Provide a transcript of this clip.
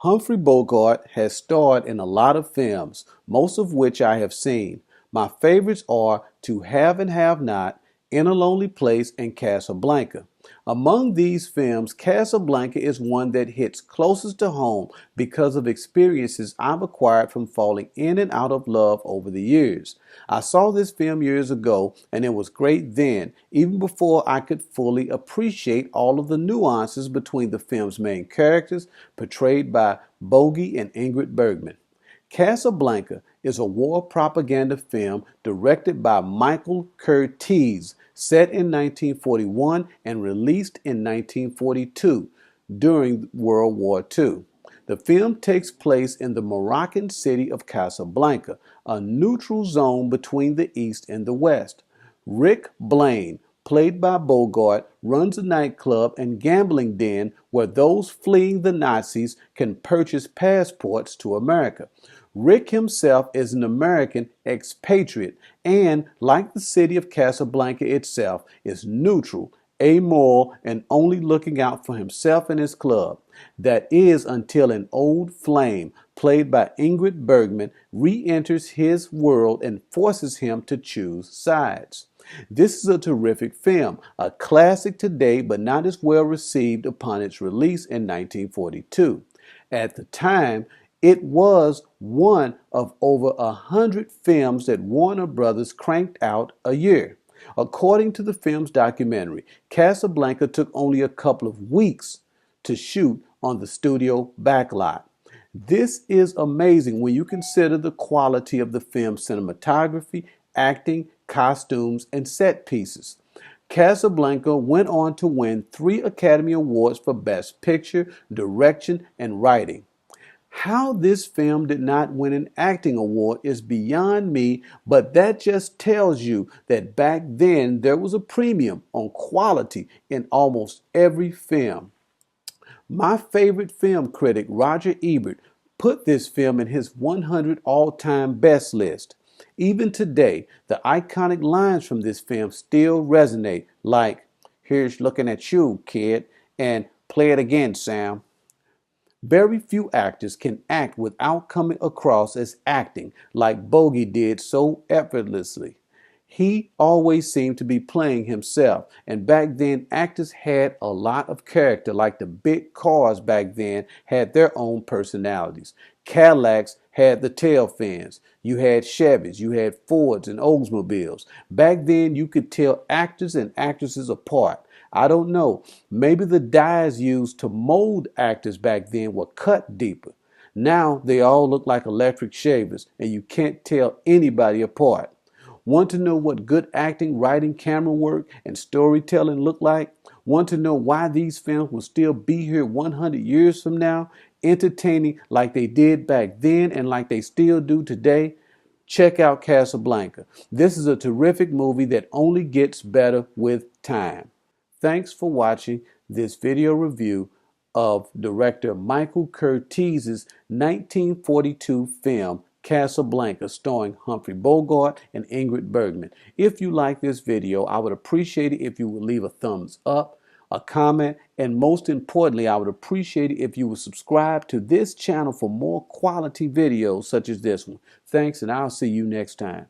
Humphrey Bogart has starred in a lot of films, most of which I have seen. My favorites are To Have and Have Not, In a Lonely Place, and Casablanca. Among these films, Casablanca is one that hits closest to home because of experiences I've acquired from falling in and out of love over the years. I saw this film years ago and it was great then, even before I could fully appreciate all of the nuances between the film's main characters, portrayed by Bogie and Ingrid Bergman. Casablanca is a war propaganda film directed by Michael Curtiz, set in 1941 and released in 1942 during World War II. The film takes place in the Moroccan city of Casablanca, a neutral zone between the East and the West. Rick Blaine, played by Bogart, runs a nightclub and gambling den where those fleeing the Nazis can purchase passports to America. Rick himself is an American expatriate and, like the city of Casablanca itself, is neutral, amoral, and only looking out for himself and his club. That is until an old flame, played by Ingrid Bergman, re-enters his world and forces him to choose sides. This is a terrific film, a classic today but not as well received upon its release in 1942. At the time, it was one of over 100 films that Warner Brothers cranked out a year. According to the film's documentary, Casablanca took only a couple of weeks to shoot on the studio backlot. This is amazing when you consider the quality of the film's cinematography, acting, costumes, and set pieces. Casablanca went on to win 3 Academy Awards for Best Picture, Direction, and Writing. How this film did not win an acting award is beyond me, but that just tells you that back then there was a premium on quality in almost every film. My favorite film critic, Roger Ebert, put this film in his 100 all-time best list. Even today, the iconic lines from this film still resonate, like, "Here's looking at you, kid," and "Play it again, Sam." Very few actors can act without coming across as acting like Bogie did so effortlessly. He always seemed to be playing himself, and back then actors had a lot of character, like the big cars back then had their own personalities. Cadillacs had the tail fins. You had Chevys, you had Fords and Oldsmobiles. Back then you could tell actors and actresses apart. I don't know, maybe the dyes used to mold actors back then were cut deeper. Now they all look like electric shavers and you can't tell anybody apart. Want to know what good acting, writing, camera work, and storytelling look like? Want to know why these films will still be here 100 years from now, entertaining like they did back then and like they still do today? Check out Casablanca. This is a terrific movie that only gets better with time. Thanks for watching this video review of director Michael Curtiz's 1942 film Casablanca, starring Humphrey Bogart and Ingrid Bergman. If you like this video, I would appreciate it if you would leave a thumbs up, a comment, and most importantly, I would appreciate it if you would subscribe to this channel for more quality videos such as this one. Thanks, and I'll see you next time.